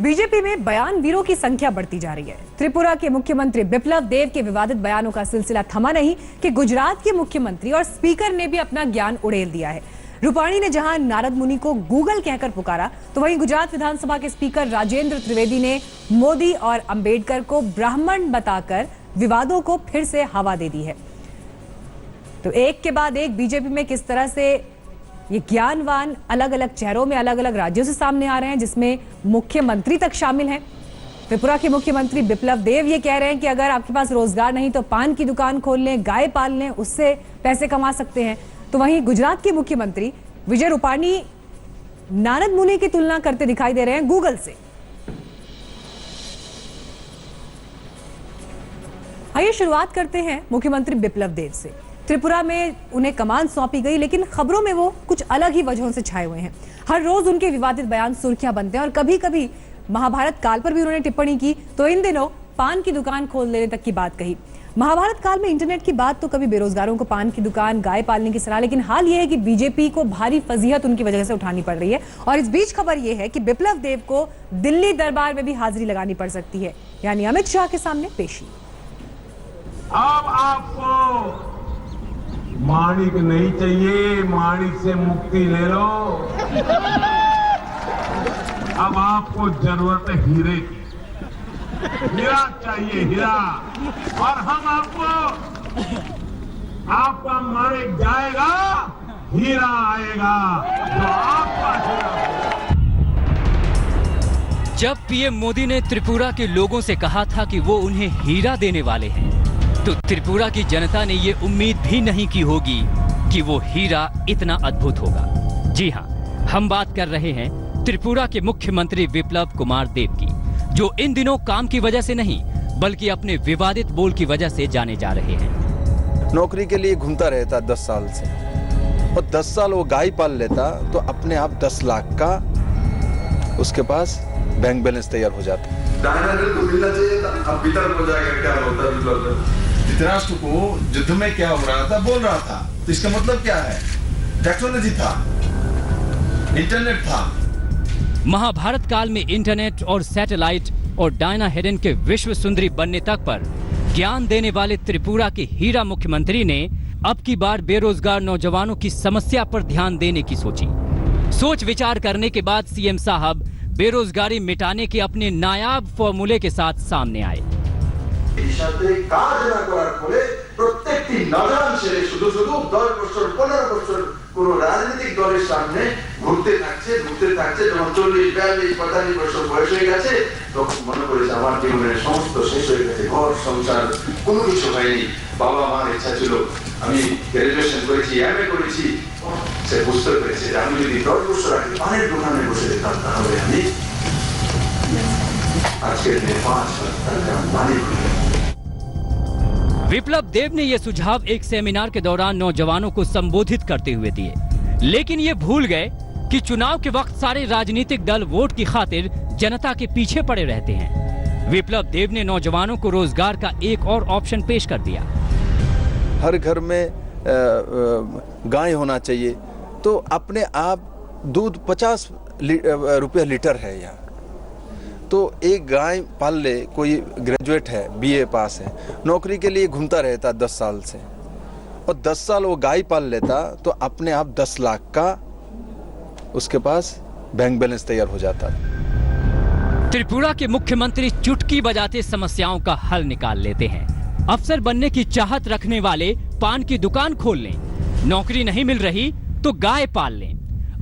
BJP में बयान वीरों की संख्या बढ़ती जा रही है। त्रिपुरा के मुख्यमंत्री बिप्लब देव के विवादित बयानों का सिलसिला थमा नहीं कि गुजरात के मुख्यमंत्री और स्पीकर ने भी अपना ज्ञान उड़ेल दिया है। रूपाणी ने जहां नारद मुनि को गूगल कहकर पुकारा, तो वहीं गुजरात विधानसभा के स्पीकर राजेंद्र त्रिवेदी ने मोदी और अंबेडकर को ब्राह्मण बताकर विवादों को फिर से हवा दे दी है। तो एक के बाद एक बीजेपी में किस तरह से ये ज्ञानवान अलग अलग चेहरों में अलग अलग राज्यों से सामने आ रहे हैं, जिसमें मुख्यमंत्री तक शामिल हैं। त्रिपुरा के मुख्यमंत्री बिप्लब देव ये कह रहे हैं कि अगर आपके पास रोजगार नहीं तो पान की दुकान खोल लें, गाय पाल लें, उससे पैसे कमा सकते हैं। तो वहीं गुजरात के मुख्यमंत्री विजय रूपाणी नारद मुनि की तुलना करते दिखाई दे रहे हैं गूगल से। आइए शुरुआत करते हैं मुख्यमंत्री बिप्लब देव से। त्रिपुरा में उन्हें कमान सौंपी गई, लेकिन खबरों में वो कुछ अलग ही वजहों से छाए हुए हैं। हर रोज उनके विवादित बयान सुर्खियां बनते हैं और कभी कभी महाभारत काल पर भी उन्होंने टिप्पणी की, तो इन दिनों पान की दुकान खोल लेने तक की बात कही। महाभारत काल में इंटरनेट की बात, तो कभी बेरोजगारों को पान की दुकान, गाय पालने की सलाह। लेकिन हाल यह है कि बीजेपी को भारी फजीहत उनकी वजह से उठानी पड़ रही है। और इस बीच खबर यह है कि बिप्लब देव को दिल्ली दरबार में भी हाजिरी लगानी पड़ सकती है, यानी अमित शाह के सामने पेशी। अब आपको माणिक नहीं चाहिए, माणिक से मुक्ति ले लो। अब आपको जरूरत है हीरे की। हीरा चाहिए, हीरा। और हम आपका माणिक जाएगा, हीरा आएगा, जो आपका हीरा। जब पीएम मोदी ने त्रिपुरा के लोगों से कहा था कि वो उन्हें हीरा देने वाले हैं, तो त्रिपुरा की जनता ने ये उम्मीद भी नहीं की होगी कि वो हीरा इतना अद्भुत होगा। जी हां, हम बात कर रहे हैं त्रिपुरा के मुख्यमंत्री बिप्लब कुमार देव की, जो इन दिनों काम की वजह से नहीं बल्कि अपने विवादित बोल की वजह से जाने जा रहे हैं। नौकरी के लिए घूमता रहता 10 साल से, और 10 साल वो गाय पाल लेता तो अपने आप 10 लाख का उसके पास बैंक बैलेंस तैयार हो जाता। डायनामिक को मिलना चाहिए था, अब वितरण हो जाएगा। क्या होता है धृतराष्ट्र को युद्ध में क्या हो रहा था बोल रहा था, तो इसका मतलब क्या है? टेक्नोलॉजी था, इंटरनेट था। महाभारत काल में इंटरनेट और सैटेलाइट और डायना हेडेन के विश्व सुंदरी बनने तक पर ज्ञान देने वाले त्रिपुरा के हीरा मुख्यमंत्री ने अब की बार बेरोजगार नौजवानों की समस्या पर ध्यान देने की सोची। सोच विचार करने के बाद सीएम साहब बेरोजगारी मिटाने के अपने नायाब फॉर्मूले के साथ सामने आए। প্রত্যেকটি নজরান ছেলে শুধু 10 বছর 15 বছর কোন রাজনৈতিক দলের সামনে ঘুরতে থাকছে। যখন 40, 42, 45 বছর বয়স হয়ে গেছে, তখন মনে করেছে আমার জীবনের সমস্ত শেষ হয়ে গেছে, ঘর সংসার কোনো কিছু হয়নি। বাবা মার ইচ্ছা ছিল, আমি গ্রাজুয়েশন করেছি, এমএ করেছি। সে বুঝতে পেরেছে যে আমি যদি 10 বছর আগে পানের দোকানে বসে যেতাম, তাহলে আমি আজকের দিনে 5 লাখ টাকা মালিক হতাম। बिप्लब देव ने यह सुझाव एक सेमिनार के दौरान नौजवानों को संबोधित करते हुए दिए, लेकिन ये भूल गए कि चुनाव के वक्त सारे राजनीतिक दल वोट की खातिर जनता के पीछे पड़े रहते हैं। बिप्लब देव ने नौजवानों को रोजगार का एक और ऑप्शन पेश कर दिया। हर घर में गाय होना चाहिए, तो अपने आप दूध 50 रुपये लीटर है यहाँ, तो एक गाय पाल ले। कोई ग्रेजुएट है, बीए पास है, नौकरी के लिए घूमता रहता 10 साल से, और 10 साल वो गाय पाल लेता तो अपने आप 10 लाख का उसके पास बैंक बैलेंस तैयार हो जाता। त्रिपुरा के मुख्यमंत्री चुटकी बजाते समस्याओं का हल निकाल लेते हैं। अफसर बनने की चाहत रखने वाले पान की दुकान खोल लें, नौकरी नहीं मिल रही तो गाय पाल लें।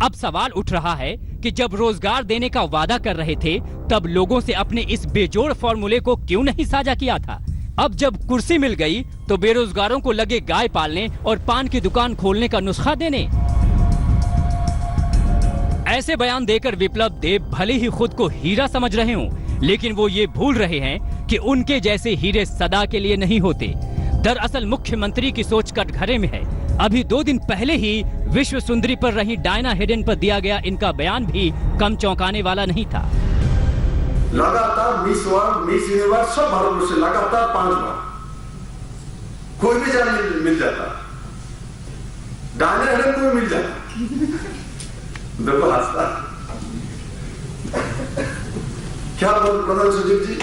अब सवाल उठ रहा है कि जब रोजगार देने का वादा कर रहे थे, तब लोगों से अपने इस बेजोड़ फॉर्मूले को क्यों नहीं साझा किया था? अब जब कुर्सी मिल गई तो बेरोजगारों को लगे गाय पालने और पान की दुकान खोलने का नुस्खा देने। ऐसे बयान देकर बिप्लब देव भले ही खुद को हीरा समझ रहे हों, लेकिन वो ये भूल रहे हैं कि उनके जैसे हीरे सदा के लिए नहीं होते। दरअसल मुख्यमंत्री की सोच कटघरे में है। अभी 2 दिन पहले ही विश्व सुंदरी पर रही डायना हेडेन पर दिया गया इनका बयान भी कम चौंकाने वाला नहीं था। लगातार मिस वर्ल्ड, मिस यूनिवर्स सब भारत से लगातार 5 बार कोई भी जाने मिल जाता, डायना हेडेन को मिल जाता। देखो हंसता क्या बोल प्रधान सचिव जी,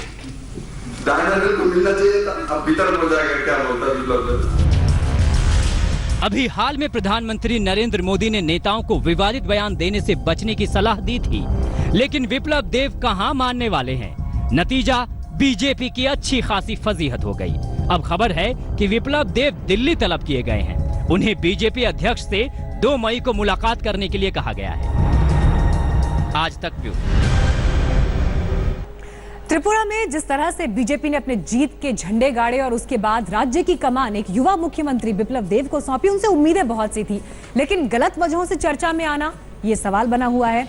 डायनामिक को मिलना चाहिए था, अब वितरण हो जाएगा, क्या बोलता है बिप्लब देव। अभी हाल में प्रधानमंत्री नरेंद्र मोदी ने नेताओं को विवादित बयान देने से बचने की सलाह दी थी, लेकिन विप्लब देव कहां मानने वाले हैं। नतीजा बीजेपी की अच्छी खासी फजीहत हो गई। अब खबर है कि विप्लब देव दिल्ली तलब किए गए हैं। उन्हें बीजेपी अध्यक्ष से 2 मई को मुलाकात करने के लिए कहा गया है। आज तक ब्यूरो। त्रिपुरा में जिस तरह से बीजेपी ने अपने जीत के झंडे गाड़े और उसके बाद राज्य की कमान एक युवा मुख्यमंत्री बिप्लब देव को सौंपी, उनसे उम्मीदें बहुत सी थी, लेकिन गलत वजहों से चर्चा में आना ये सवाल बना हुआ है।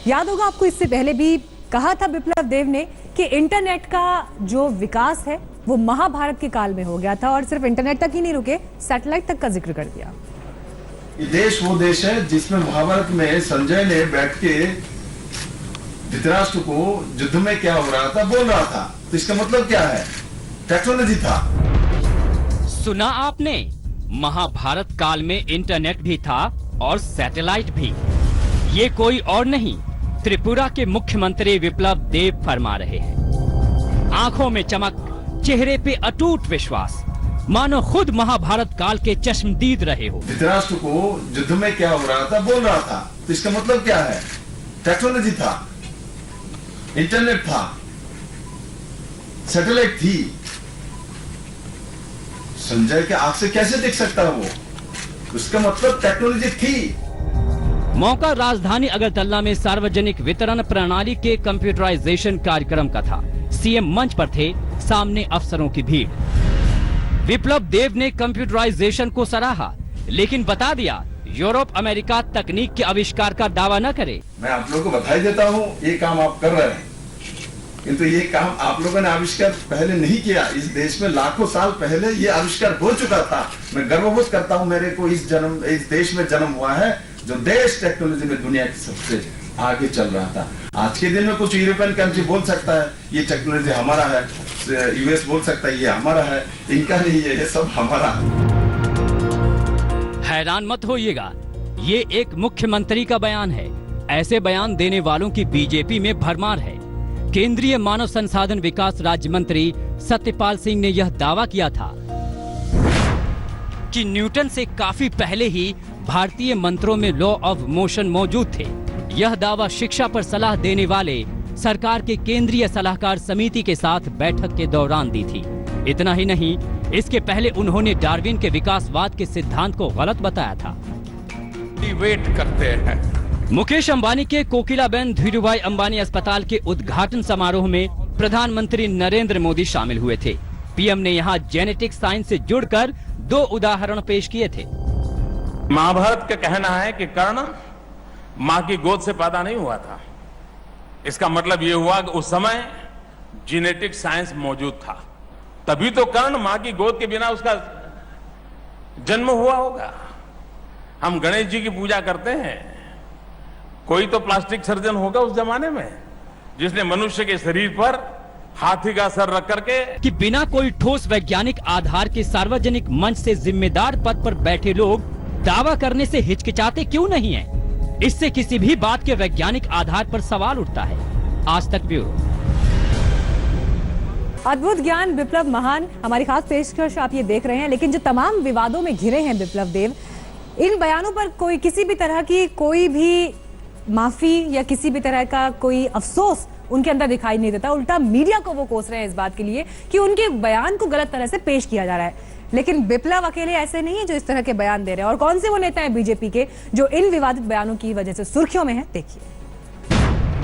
याद होगा आपको, इससे पहले भी कहा था बिप्लब देव ने कि इंटरनेट का जो विकास है वो महाभारत के काल में हो गया था, और सिर्फ इंटरनेट तक ही नहीं रुके, सैटेलाइट तक का जिक्र कर दिया। ये देश वो देश है जिसमें महाभारत में संजय ने बैठ के धृतराष्ट्र को युद्ध में क्या हो रहा था बोल रहा था, तो इसका मतलब क्या है, टेक्नोलॉजी था। सुना आपने, महाभारत काल में इंटरनेट भी था और सैटेलाइट भी। ये कोई और नहीं, त्रिपुरा के मुख्यमंत्री विप्लब देव फरमा रहे हैं। आंखों में चमक, चेहरे पे अटूट विश्वास, मानो खुद महाभारत काल के चश्मदीद रहे हो। धृतराष्ट्र को युद्ध में क्या हो रहा था बोल रहा था, तो इसका मतलब क्या है, टेक्नोलॉजी था, इंटरनेट था, सैटेलाइट थी। संजय के आंख से कैसे देख सकता है वो, उसका मतलब टेक्नोलॉजी थी। मौका राजधानी अगरतला में सार्वजनिक वितरण प्रणाली के कंप्यूटराइजेशन कार्यक्रम का था। सीएम मंच पर थे, सामने अफसरों की भीड़। विप्लब देव ने कंप्यूटराइजेशन को सराहा, लेकिन बता दिया यूरोप अमेरिका तकनीक के आविष्कार का दावा न करे। मैं आप लोगों को बधाई देता हूं, ये काम आप कर रहे हैं, किंतु ये काम आप लोगों ने आविष्कार पहले नहीं किया। इस देश में लाखों साल पहले ये आविष्कार हो चुका था। मैं गर्वबोध करता हूं, मेरे को इस देश में जन्म हुआ है जो देश टेक्नोलॉजी में दुनिया की सबसे आगे चल रहा था। आज के दिन में कुछ यूरोपियन कंट्री बोल सकता है ये टेक्नोलॉजी हमारा है, यूएस बोल सकता है ये हमारा है, इनका नहीं है, ये सब हमारा है। हैरान मत होइएगा, ये एक मुख्यमंत्री का बयान है। ऐसे बयान देने वालों की बीजेपी में भरमार है। केंद्रीय मानव संसाधन विकास राज्य मंत्री सत्यपाल सिंह ने यह दावा किया था कि न्यूटन से काफी पहले ही भारतीय मंत्रों में लॉ ऑफ मोशन मौजूद थे। यह दावा शिक्षा पर सलाह देने वाले सरकार के केंद्रीय सलाहकार समिति के साथ बैठक के दौरान दी थी। इतना ही नहीं, इसके पहले उन्होंने डार्विन के विकासवाद के सिद्धांत को गलत बताया था। वेट करते हैं। मुकेश अंबानी के कोकिलाबेन धीरूभाई अंबानी अस्पताल के उद्घाटन समारोह में प्रधानमंत्री नरेंद्र मोदी शामिल हुए थे। पीएम ने यहाँ जेनेटिक साइंस से जुड़कर 2 उदाहरण पेश किए थे। महाभारत का कहना है कि कर्ण मां की गोद से पैदा नहीं हुआ था। इसका मतलब यह हुआ कि उस समय जेनेटिक साइंस मौजूद था, तभी तो कर्ण मां की गोद के बिना उसका जन्म हुआ होगा। हम गणेश जी की पूजा करते हैं, कोई तो प्लास्टिक सर्जन होगा उस जमाने में जिसने मनुष्य के शरीर पर हाथी का सर रख करके कि बिना कोई ठोस वैज्ञानिक आधार के सार्वजनिक मंच से जिम्मेदार पद पर बैठे लोग दावा करने से हिचकिचाते क्यों नहीं हैं? इससे किसी भी बात के वैज्ञानिक आधार पर सवाल उठता है। आज तक ब्यूरो। अद्भुत ज्ञान, बिप्लब महान, हमारी खास पेशकश आप ये देख रहे हैं। लेकिन जो तमाम विवादों में घिरे हैं बिप्लब देव, इन बयानों पर कोई किसी भी तरह की कोई भी माफी या किसी भी तरह का कोई अफसोस उनके अंदर दिखाई नहीं देता। उल्टा मीडिया को वो कोस रहे हैं इस बात के लिए कि उनके बयान को गलत तरह से पेश किया जा रहा है। लेकिन बिप्लब अकेले ऐसे नहीं है जो इस तरह के बयान दे रहे हैं। और कौन से वो नेता हैं बीजेपी के जो इन विवादित बयानों की वजह से सुर्खियों में है, देखिए।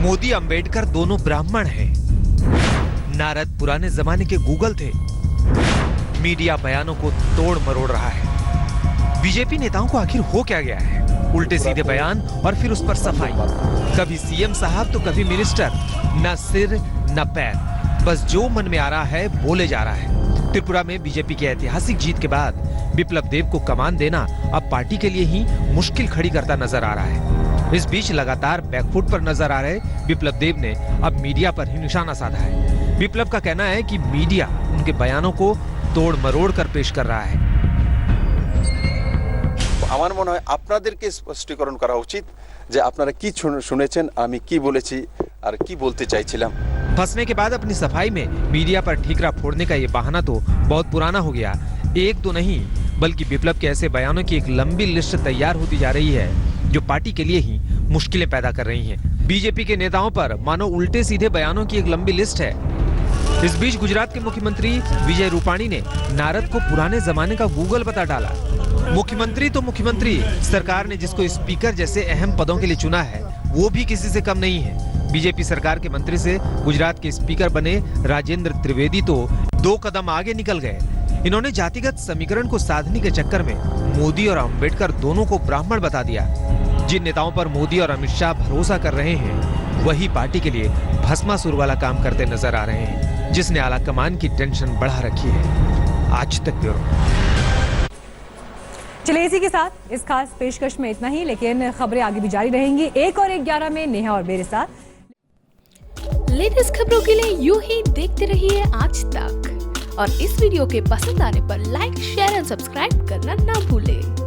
मोदी अंबेडकर दोनों ब्राह्मण हैं। नारद पुराने जमाने के गूगल थे। मीडिया बयानों को तोड़ मरोड़ रहा है। बीजेपी नेताओं को आखिर हो क्या गया है? उल्टे सीधे बयान और फिर उस पर सफाई। कभी सीएम साहब तो कभी मिनिस्टर, न सिर न पैर, बस जो मन में आ रहा है बोले जा रहा है। त्रिपुरा में बीजेपी की ऐतिहासिक जीत के बाद बिप्लब देव को कमान देना अब पार्टी के लिए ही मुश्किल खड़ी करता नजर आ रहा है। इस बीच लगातार बैकफुट पर नजर आ रहे बिप्लब देव ने अब मीडिया पर ही निशाना साधा है। बिप्लब का कहना है कि मीडिया उनके बयानों को तोड़ मरोड़ कर पेश कर रहा है। আমার মনে হয় আপনাদেরকে স্পষ্টীকরণ করা উচিত যে আপনারা কি শুনেছেন, আমি কি বলেছি আর কি বলতে চাইছিলাম। फंसने के बाद अपनी सफाई में मीडिया पर ठीकरा फोड़ने का ये बहाना तो बहुत पुराना हो गया। एक तो नहीं बल्कि विप्लव के ऐसे बयानों की एक लंबी लिस्ट तैयार होती जा रही है जो पार्टी के लिए ही मुश्किलें पैदा कर रही हैं। बीजेपी के नेताओं पर मानो उल्टे सीधे बयानों की एक लंबी लिस्ट है। इस बीच गुजरात के मुख्यमंत्री विजय रूपाणी ने नारद को पुराने जमाने का गूगल बता डाला। मुख्यमंत्री तो मुख्यमंत्री, सरकार ने जिसको स्पीकर जैसे अहम पदों के लिए चुना है वो भी किसी से कम नहीं है। बीजेपी सरकार के मंत्री से गुजरात के स्पीकर बने राजेंद्र त्रिवेदी तो 2 कदम आगे निकल गए। इन्होंने जातिगत समीकरण को साधने के चक्कर में मोदी और अंबेडकर दोनों को ब्राह्मण बता दिया। जिन नेताओं पर मोदी और अमित शाह भरोसा कर रहे हैं वही पार्टी के लिए भस्मासुर वाला काम करते नजर आ रहे हैं, जिसने आला कमान की टेंशन बढ़ा रखी है। आज तक ब्यूरो। चलिए इसी के साथ इस खास पेशकश में इतना ही, लेकिन खबरें आगे भी जारी रहेंगी। 1 और 11 में नेहा और मेरे साथ। लेटेस्ट खबरों के लिए यूं ही देखते रहिए आज तक, और इस वीडियो के पसंद आने पर लाइक, शेयर और सब्सक्राइब करना ना भूलें।